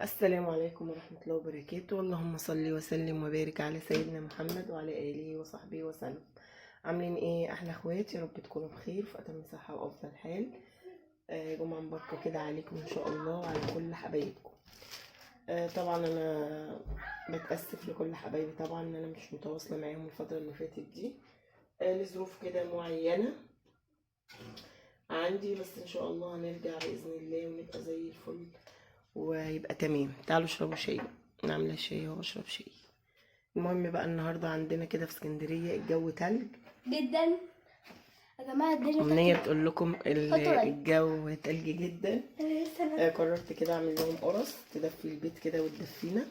السلام عليكم ورحمة الله وبركاته. اللهم صل وسلم وبارك على سيدنا محمد وعلى آله وصحبه وسلم. عاملين ايه احلى اخوات؟ يا رب تكونوا بخير في اتم صحة وافضل حال. جمعة مباركة كده عليكم ان شاء الله وعلى كل حبايبكم. طبعا انا بتأسف لكل حبايبي طبعا ان انا مش متواصلة معاهم الفترة اللي فاتت دي، لظروف كده معينة عندي، بس ان شاء الله هنرجع بإذن الله ونبقى زي الفل ويبقى تمام. تعالوا اشربوا شاي، انا عامله شاي وبشرب شاي. المهم بقى النهارده عندنا كده في اسكندريه الجو تلج جدا يا جماعه. الدنيا امنيه بتقول لكم خطوة. الجو تلج جدا. قررت كده اعمل لهم قرص تدفي البيت كده وتدفينا.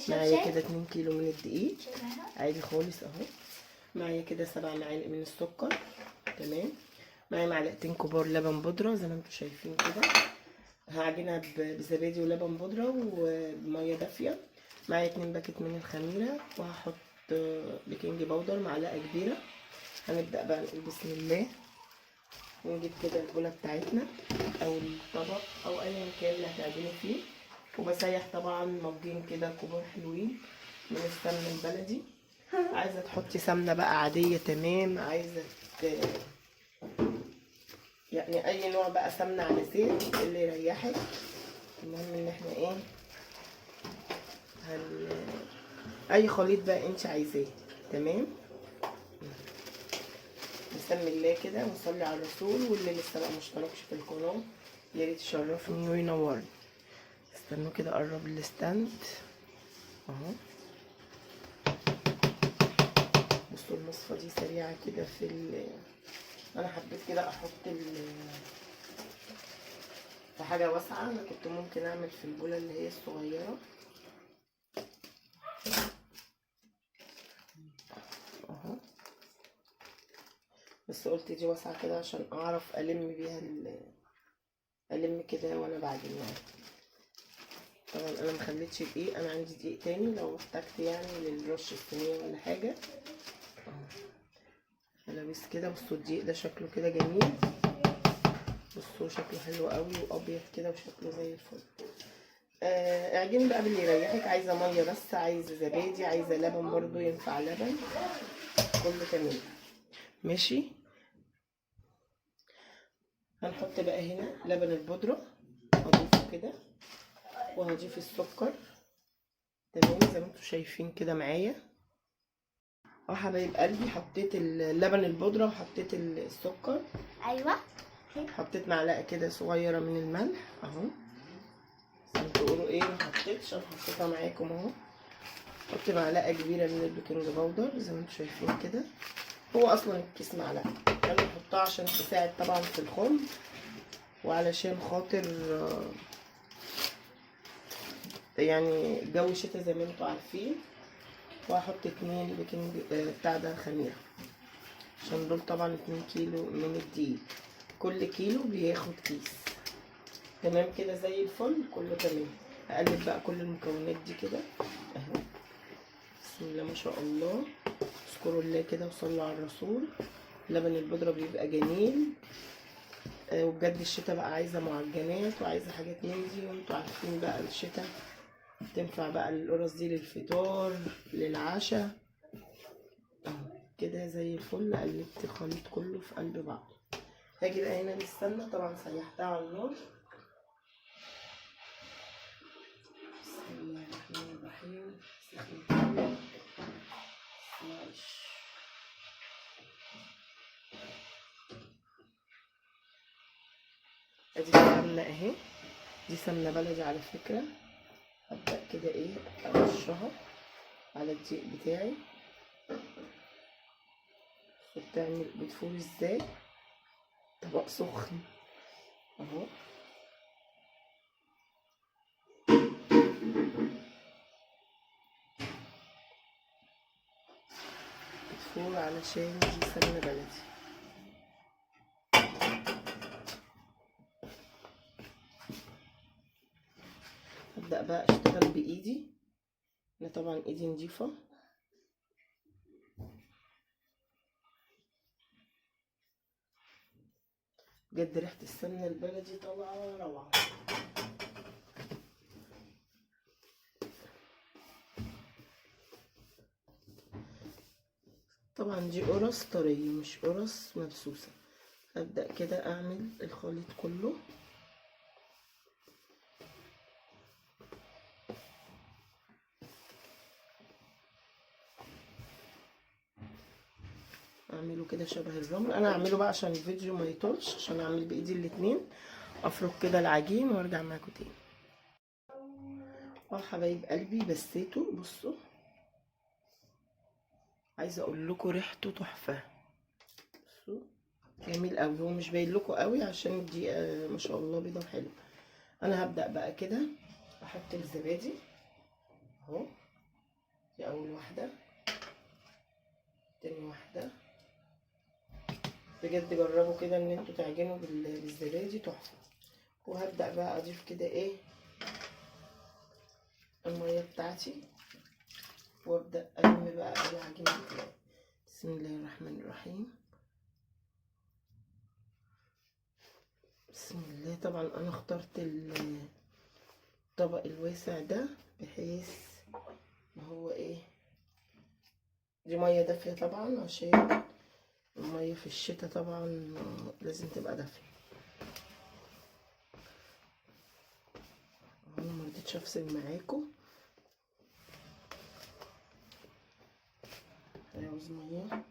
معايا كده 2 كيلو من الدقيق عادي خالص اهو. معايا كده 7 معالق من السكر، تمام. معايا معلقتين كبار لبن بودره زي ما انتم شايفين كده. هعجنها بزبادي ولبن بودرة ومية دافية. معايا 2 باكت من الخميرة، وهحط بيكنج باودر معلقة كبيرة. هنبدأ بقى نقول بسم الله، ونجيب كده البولة بتاعتنا او الطبق او ايا كان اللي هتعجني فيه. وبسيح طبعا مجين كده كبار حلوين من السمنة البلدي. عايزة تحطي سمنة بقى عادية تمام، عايزة يعني اي نوع بقى سمنة على زيت اللي يريحك. المهم ان احنا ايه اي خليط بقى انت عايزاه، تمام. نسمي الله كده ونصلي على الرسول، واللي لسه بقى مشتركش في القناه يا ريت يشرفني وينورني. استنوا كده اقرب الستاند اهو. بصوا الوصفه دي سريعه كده انا حبيت كده احط في حاجه واسعه. انا كنت ممكن اعمل في البوله اللي هي الصغيره اهو، بس قلت دي واسعه كده عشان اعرف الم بيها الم كده وانا بعجن يعني. طبعا انا مخليتش دقيق، انا عندي دقيق تاني لو احتجت يعني للرش الصينيه ولا حاجه اهو. ملابس كده. بصوا الدقيق ده شكله كده جميل، بصوا شكله حلو قوي وابيض كده وشكله زي الفل. اعجني بقى باللي يريحك. عايزه ميه بس، عايزه زبادي، عايزه لبن برضو ينفع لبن، كله تمام ماشي. هنحط بقى هنا لبن البودره هضيفه كده، وهضيف السكر تمام زي ما انتم شايفين كده معايا اهو. حبايب قلبي حطيت اللبن البودره وحطيت السكر. ايوه حطيت معلقه كده صغيره من الملح اهو. انتوا تقولوا ايه ما حطيتش، انا حطيتها معاكم اهو. حط معلقه كبيره من البيكنج باودر زي ما انتم شايفين كده. هو اصلا الكيس معلقه، انا بحطها عشان تساعد طبعا في الخرم، وعلشان خاطر يعني جو الشتا زي ما انتوا عارفين. وهحط 2 بيكنج بتاع ده خميره، عشان دول طبعا 2 كيلو من الدقيق، كل كيلو بياخد كيس، تمام كده زي الفل كله تمام. هقلب بقى كل المكونات دي كده اهو. بسم الله ما شاء الله، اذكروا الله كده وصلوا على الرسول. لبن البودره بيبقى جميل. وبجد الشتا بقى عايزه معجنات وعايزه حاجات من دي، وانتوا عارفين بقى الشتا تنفع بقى القرص دي للفطار للعشاء اهو كده زي الفل. قلبت الخليط كله في قلب بعض. هاجي بقى هنا للسمنه، طبعا سيحتها على النار. بسم الله الرحمن الرحيم. سخنت معلش. ادي السمنه اهي، دي سمنه بلدي على فكره. هبدا كده ايه ارشها على الدقيق بتاعي. بتعمل بتفور ازاي؟ طبق سخن اهو. بتفور علشان دي سمنه بلدي. هبدا بقى اشتغل بايدي، انا طبعا ايدي نضيفه. بجد ريحه السمنه البلدي طالعه روعه. طبعا دي قرص طرية مش قرص مبسوسة. هبدأ كده اعمل الخليط كله. اعمله كده شبه الرمل. انا هعمله بقى عشان الفيديو ما يطولش، عشان اعمل بايدي الاتنين. افرك كده العجين وارجع معاكم تاني. حبايب قلبي بسيته، بصوا عايزه اقول لكم ريحته تحفه. بصوا جميل قوي. هو مش باين لكم قوي عشان الدقيقه ما شاء الله بيضه حلو. انا هبدا بقى كده احط الزبادي اهو. دي اول واحده، تاني واحده. بجد جربوا كده ان انتوا تعجنوا بالزبادي تحفه. وهبدا بقى اضيف كده ايه الميه بتاعتي، وابدا الم بقى العجينه بتاعي. بسم الله الرحمن الرحيم. بسم الله. طبعا انا اخترت الطبق الواسع ده بحيث ما هو ايه، دي ميه دافيه طبعا عشان الميه في الشتاء طبعا لازم تبقى دافيه. انا مرضتش افصل معاكم. عاوز ميه.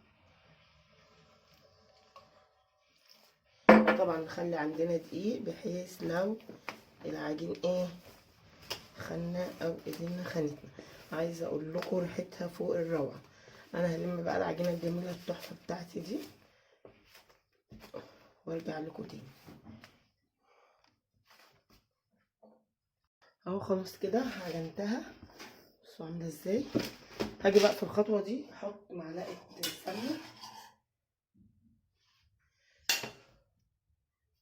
طبعا نخلي عندنا دقيق بحيث لو العجين ايه خنا او ايدينا خانتنا. عايزه اقول لكم ريحتها فوق الروعه. انا هلم بقى العجينه الجميله التحفه بتاعتي دي وارجع لكم تاني. اهو خلاص كده عجنتها. بصوا عامله ازاي. هاجي بقى في الخطوه دي احط معلقه سمنه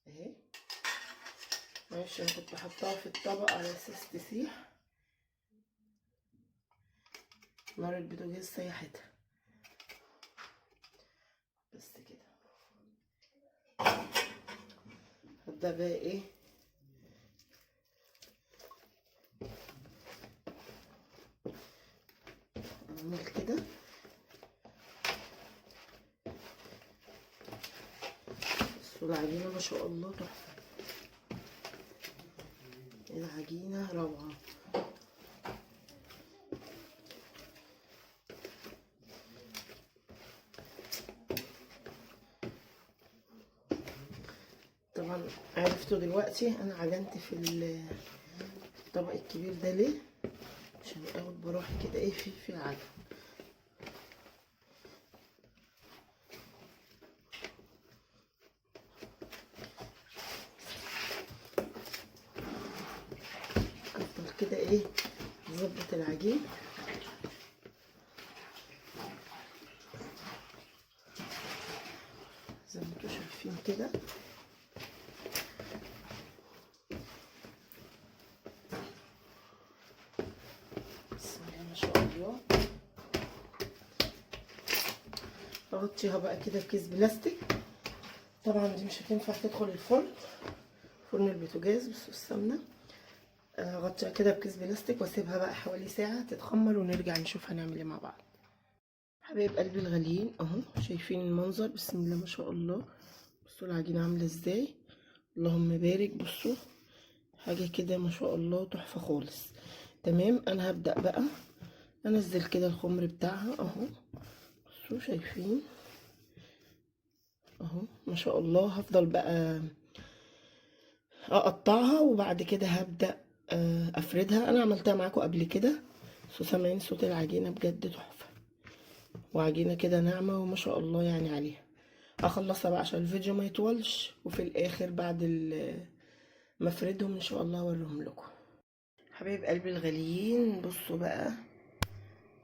اهي. معلش انا كنت حطاها في الطبق على اساس تسيح. نار البوتاجاز سيحتها. بس كده. هبدا بقى ايه اعمل كده. بصوا العجينه ما شاء الله تحفه. العجينه روعه. طبعا عرفتوا دلوقتي انا عجنت في الطبق الكبير ده ليه، عشان اخد بروحي كده ايه في العجن. افضل كده ايه اظبط العجين زي ما انتوا شايفين كده. بسم الله ما شاء الله. اغطيها بقى كده بكيس بلاستيك. طبعا دي مش هتنفع تدخل الفرن، فرن البوتاجاز. بصوا السمنه. اغطيها كده بكيس بلاستيك واسيبها بقى حوالي ساعه تتخمر ونرجع نشوف هنعمل ايه مع بعض. حبايب قلبي الغاليين اهو شايفين المنظر. بسم الله ما شاء الله. بصوا العجينه عامله ازاي. اللهم بارك. بصوا حاجه كده ما شاء الله تحفه خالص. تمام. انا هبدا بقى انزل كده الخمر بتاعها اهو. بصوا شايفين اهو ما شاء الله. هفضل بقى اقطعها وبعد كده هبدا افردها. انا عملتها معاكم قبل كده. سامعين صوت العجينه بجد تحفه، وعجينه كده ناعمه وما شاء الله يعني عليها. هخلصها بقى عشان الفيديو ما يطولش، وفي الاخر بعد ما افردهم ان شاء الله اوريهم لكم. حبايب قلبي الغاليين بصوا بقى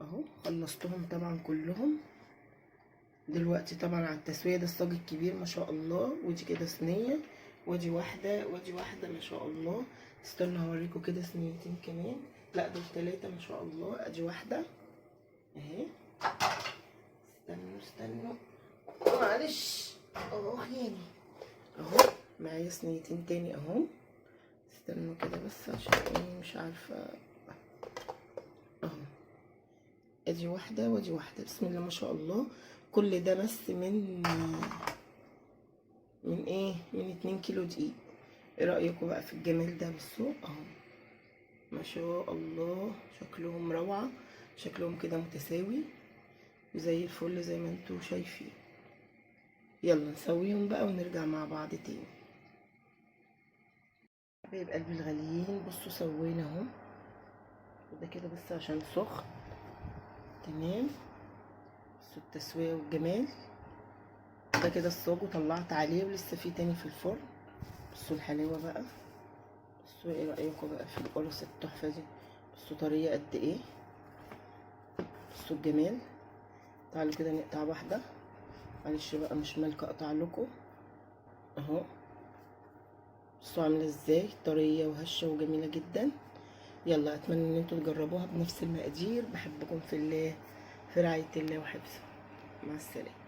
اهو خلصتهم طبعا كلهم. دلوقتي طبعا على التسويه ده الصاج الكبير ما شاء الله. ودي كده صينيه، ودي واحده، ودي واحده ما شاء الله. استنوا هوريكم كده صينيتين كمان. لا دول 3 ما شاء الله. ادي واحده اهي. استنوا معلش اهو يعني اهو. معايا صينيتين تاني اهو. استنوا كده بس عشان ايه مش عارفه اهو. ادي واحده ودي واحده. بسم الله ما شاء الله. كل ده بس من ايه، من 2 كيلو دقيق. ايه رأيكم بقى في الجمال ده؟ بصوا اهو ما شاء الله، شكلهم روعة، شكلهم كده متساوي وزي الفل زي ما انتوا شايفين. يلا نسويهم بقى ونرجع مع بعض تاني. حبايب قلبي الغاليين، بصوا سوينا اهو، وده كده بس عشان سخن. تمام، بصوا التسوية والجمال. ده كده الصاج وطلعت عليه ولسه فيه تاني في الفرن. بصوا الحلاوة بقى، بصوا ايه رأيكم بقى في القرص التحفة دي؟ بصوا طرية قد ايه، بصوا الجمال. تعالوا كده نقطع واحدة، معلش بقى مش مالكة اقطع لكم اهو. بصوا عاملة ازاي، طرية وهشة وجميلة جدا. يلا اتمنى ان انتوا تجربوها بنفس المقادير. بحبكم في الله، في رعاية الله وحفظه. مع السلامة.